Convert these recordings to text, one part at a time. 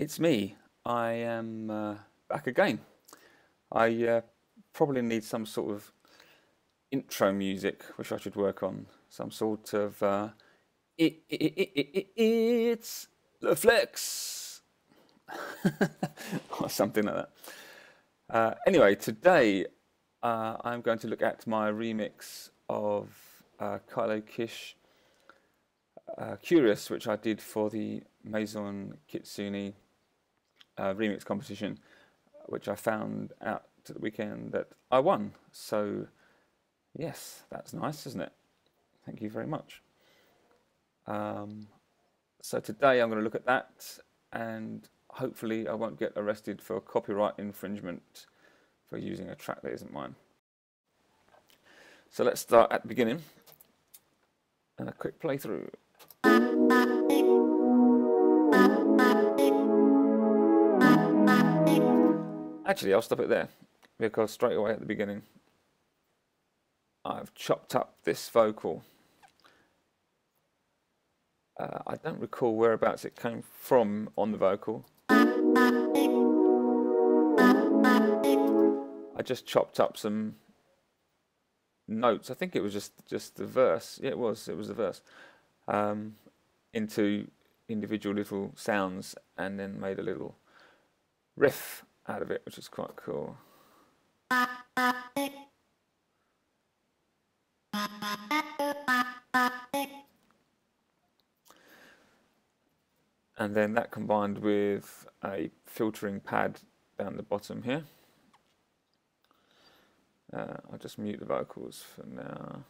It's me. I am back again. I probably need some sort of intro music, which I should work on. Some sort of it's the flex or something like that. Anyway, today I'm going to look at my remix of Kilo Kish Curious, which I did for the Maison Kitsuné remix competition, which I found out to the weekend that I won. So yes, that's nice, isn't it? Thank you very much. So today I'm going to look at that, and hopefully I won't get arrested for copyright infringement for using a track that isn't mine. So let's start at the beginning and a quick playthrough. Actually, I'll stop it there, because straight away at the beginning I've chopped up this vocal. I don't recall whereabouts it came from on the vocal. I just chopped up some notes. I think it was just the verse. Yeah, it was the verse. Into individual little sounds, and then made a little riff out of it, which is quite cool. And then that combined with a filtering pad down the bottom here. I'll just mute the vocals for now.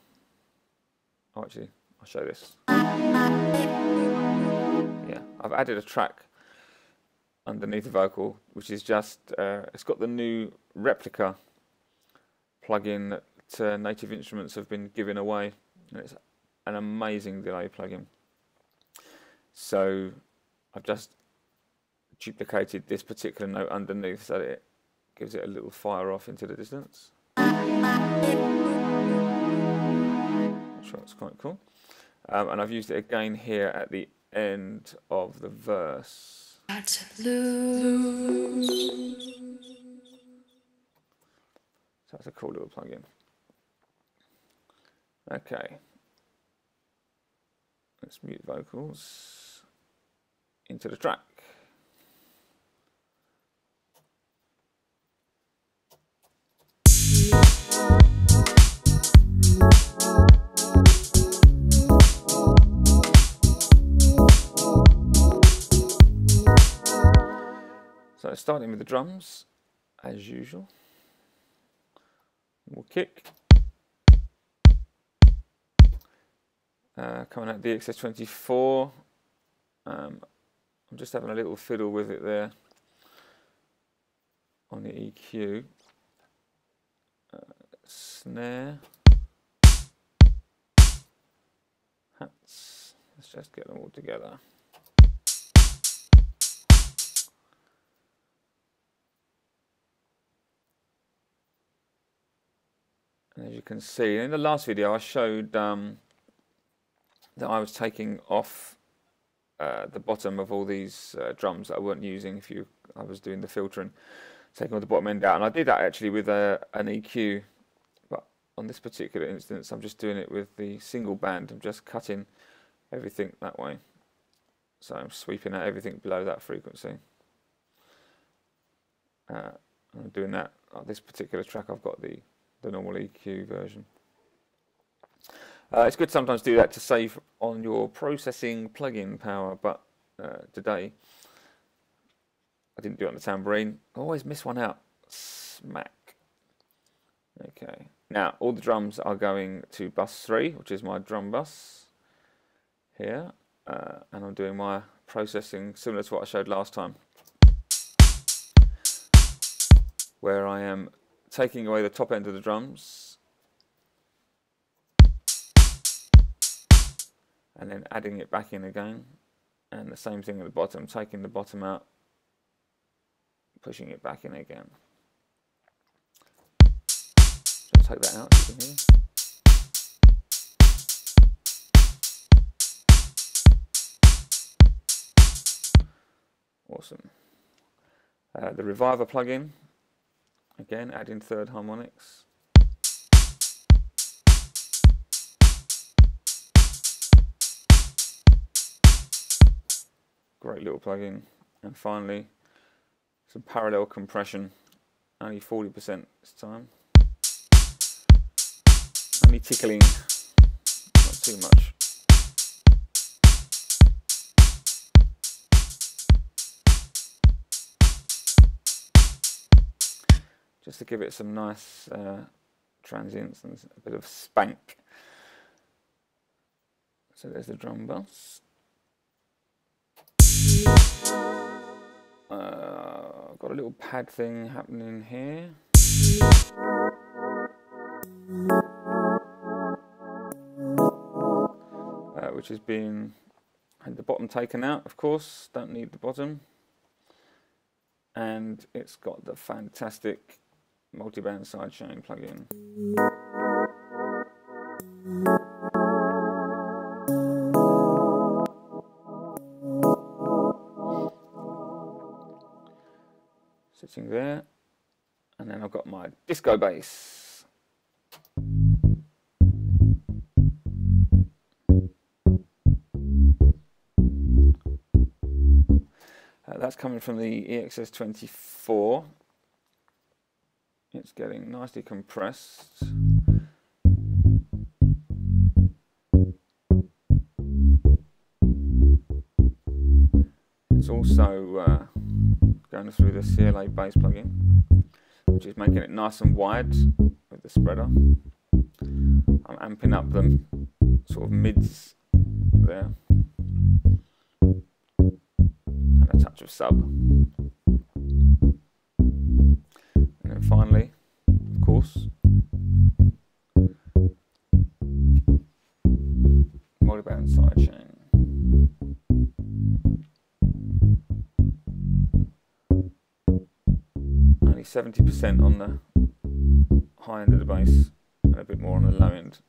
Oh, actually, I'll show this. Yeah, I've added a track underneath the vocal, which is just, it's got the new replica plugin that Native Instruments have been giving away. And it's an amazing delay plugin. So I've just duplicated this particular note underneath so that it gives it a little fire off into the distance. I'm sure it's quite cool. And I've used it again here at the end of the verse. So that's a cool little plugin. Okay. Let's mute vocals into the track. So starting with the drums, as usual. We'll kick. Coming out DXS24. I'm just having a little fiddle with it there on the EQ. Snare. Hats. Let's just get them all together. And as you can see, in the last video I showed that I was taking off the bottom of all these drums that I weren't using. I was doing the filtering, taking all the bottom end out, and I did that actually with an EQ. But on this particular instance, I'm just doing it with the single band. I'm just cutting everything that way, so I'm sweeping out everything below that frequency. I'm doing that on this particular track. I've got the normal EQ version. It's good sometimes to do that to save on your processing plugin power, but today I didn't do it on the tambourine. I always miss one out. Smack. Okay. Now all the drums are going to bus 3, which is my drum bus here, and I'm doing my processing similar to what I showed last time, where I am taking away the top end of the drums and then adding it back in again, and the same thing at the bottom, taking the bottom out, pushing it back in again. Just take that out so you can hear. Awesome. The Reviver plugin, again adding third harmonics. Great little plugin. And finally, some parallel compression, only 40% this time. Only tickling, not too much. Just to give it some nice transients and a bit of spank. So there's the drum bass. Got a little pad thing happening here. Which has been, had the bottom taken out, of course, don't need the bottom. And it's got the fantastic multi-band sidechain plugin. Sitting there, and then I've got my disco bass. That's coming from the EXS24. It's getting nicely compressed. It's also going through the CLA bass plugin, which is making it nice and wide with the spreader. I'm amping up them sort of mids there. And a touch of sub. And then finally, of course, multi-band sidechain. Only 70% on the high end of the bass and a bit more on the low end.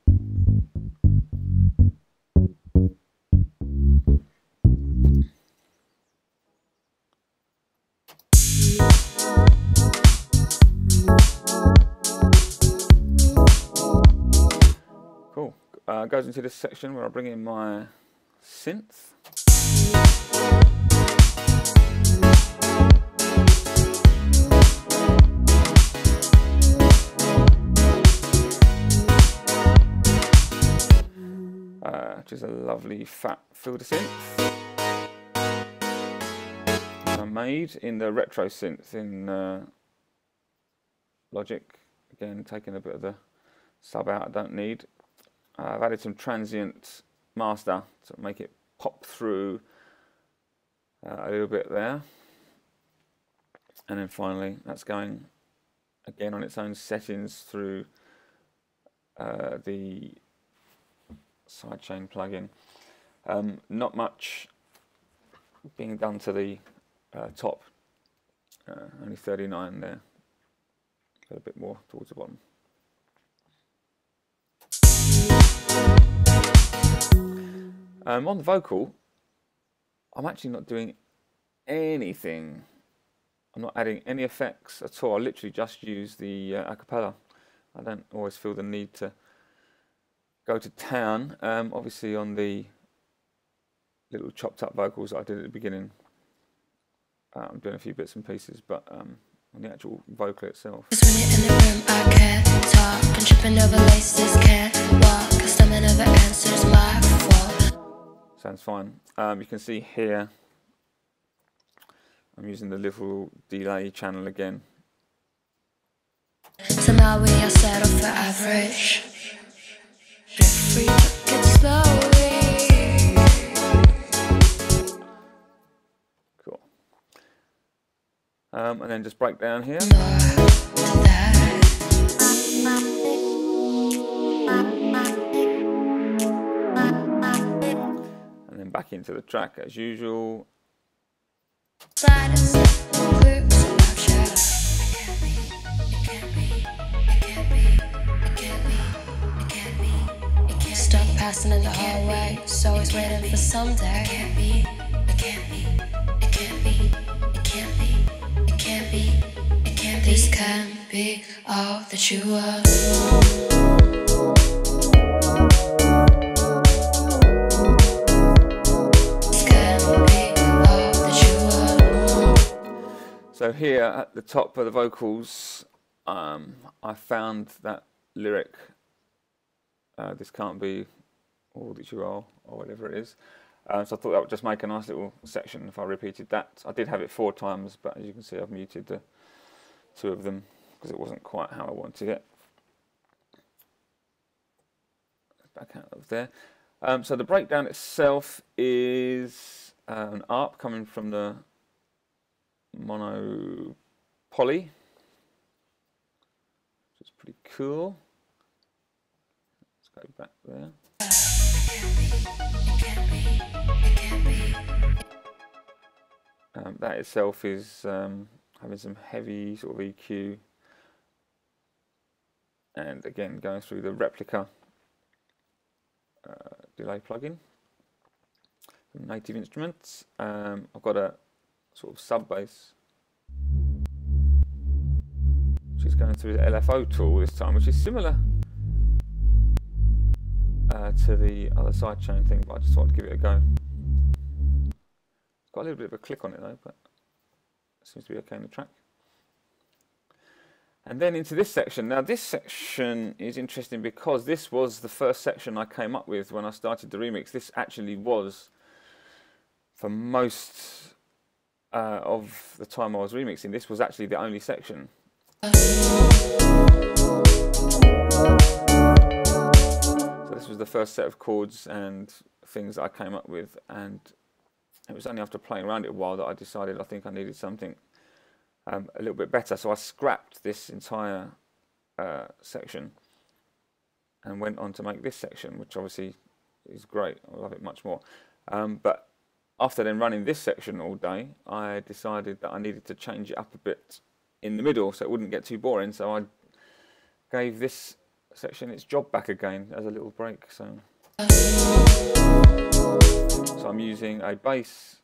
Cool. Goes into this section where I bring in my synth. Which is a lovely fat filter synth. I made in the retro synth in Logic. Again, taking a bit of the sub out I don't need. I've added some transient master to make it pop through a little bit there. And then finally, that's going again on its own settings through the sidechain plugin. Not much being done to the top, only 39 there, a bit more towards the bottom. On the vocal, I'm actually not doing anything. I'm not adding any effects at all. I literally just use the acapella. I don't always feel the need to go to town. Obviously on the little chopped up vocals that I did at the beginning, I'm doing a few bits and pieces, but on the actual vocal itself. When you're in the room, I can't talk. I'm tripping over laces, can't walk. Customer never answers my fault. Sounds fine. You can see here, I'm using the little delay channel again. So now we are settled for average. If we took it slowly. Cool. And then just break down here. And then back into the track as usual. Stuck passing in the hallway, so always waiting for someday. It can't be, it can't be, it can't be. can't be all that you are. This can't be all that you are. So here at the top of the vocals, I found that lyric, this can't be all that you are, or whatever it is. So I thought that would just make a nice little section if I repeated that. I did have it 4 times, but as you can see I've muted the 2 of them because it wasn't quite how I wanted it. Back out of there. So the breakdown itself is an ARP coming from the mono poly, which is pretty cool. Let's go back there. That itself is having some heavy sort of EQ, and again going through the replica delay plugin from Native Instruments. I've got a sort of sub bass which is going through the LFO tool this time, which is similar to the other sidechain thing, but I just thought I'd give it a go. It's got a little bit of a click on it though, but it seems to be okay in the track. And then into this section. Now this section is interesting because this was the first section I came up with when I started the remix. This actually was, for most of the time I was remixing, this was actually the only section. So this was the first set of chords and things that I came up with, and it was only after playing around it a while that I decided I think I needed something a little bit better. So I scrapped this entire section and went on to make this section, which obviously is great. I love it much more. But after then running this section all day, I decided that I needed to change it up a bit in the middle so it wouldn't get too boring. So I gave this section its job back again as a little break. So I'm using a bass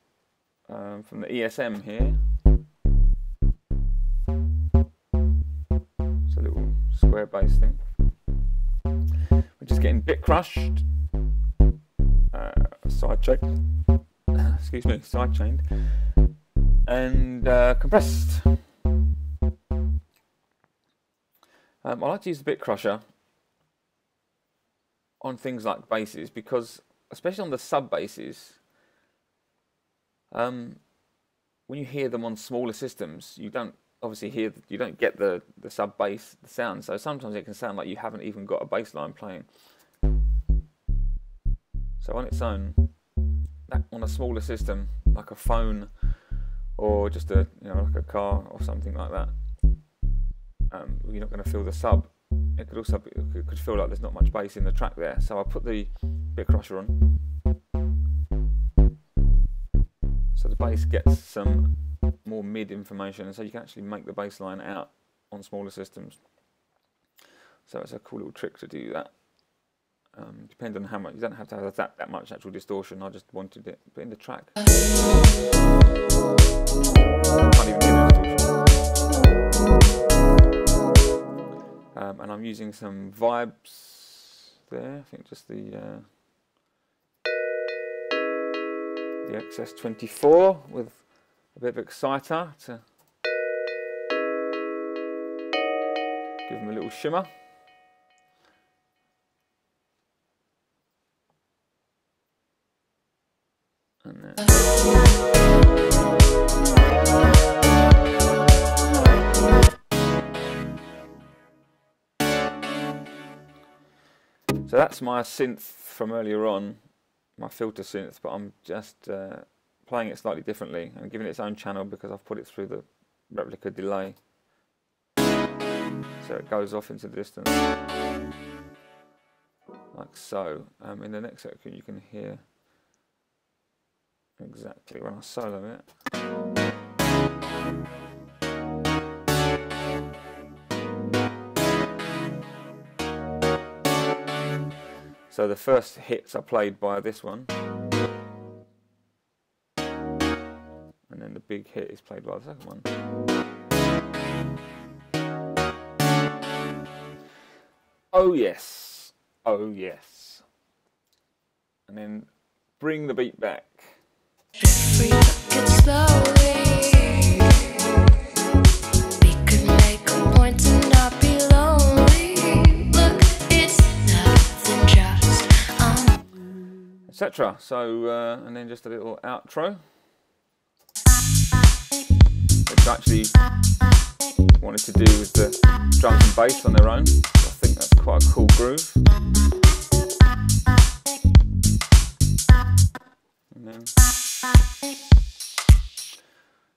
from the ESM here. It's a little square bass thing, which is getting bit crushed, sidechained, and compressed. I like to use the bit crusher on things like basses because, especially on the sub basses, when you hear them on smaller systems, you don't obviously hear, you don't get the sub bass, the sound. So sometimes it can sound like you haven't even got a bass line playing. So on its own, that on a smaller system like a phone or just a like a car or something like that, you're not going to feel the sub. It could also it could feel like there's not much bass in the track there. So I put the bit crusher on, so the bass gets some more mid information, and so you can actually make the bass line out on smaller systems. So it's a cool little trick to do that. Depending on how much, you don't have to have that much actual distortion. I just wanted it, but in the track, I can't even hear the distortion. And I'm using some vibes there. I think just the XS24 with a bit of exciter to give them a little shimmer. And then so that's my synth from earlier on, my filter synth, but I'm just playing it slightly differently and giving it its own channel because I've put it through the replica delay. So it goes off into the distance, like so. In the next section you can hear exactly when I solo it. So the first hits are played by this one, and then the big hit is played by the second one. oh yes, oh yes. And then bring the beat back. If we took it slowly, we could make a point to not be lonely. Look, it's nothing, just etc. So, and then just a little outro, which I actually wanted to do with the drums and bass on their own. I think that's quite a cool groove. And then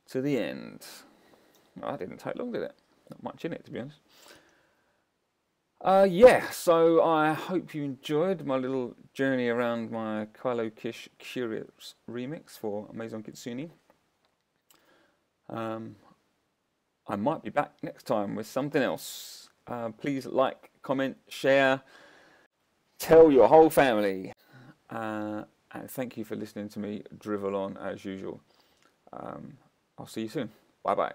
to the end. Oh, that didn't take long, did it? Not much in it, to be honest. Yeah, so I hope you enjoyed my little journey around my Kilo Kish Curious remix for Maison Kitsuné. I might be back next time with something else. Please like, comment, share, tell your whole family. And thank you for listening to me drivel on as usual. I'll see you soon. Bye bye.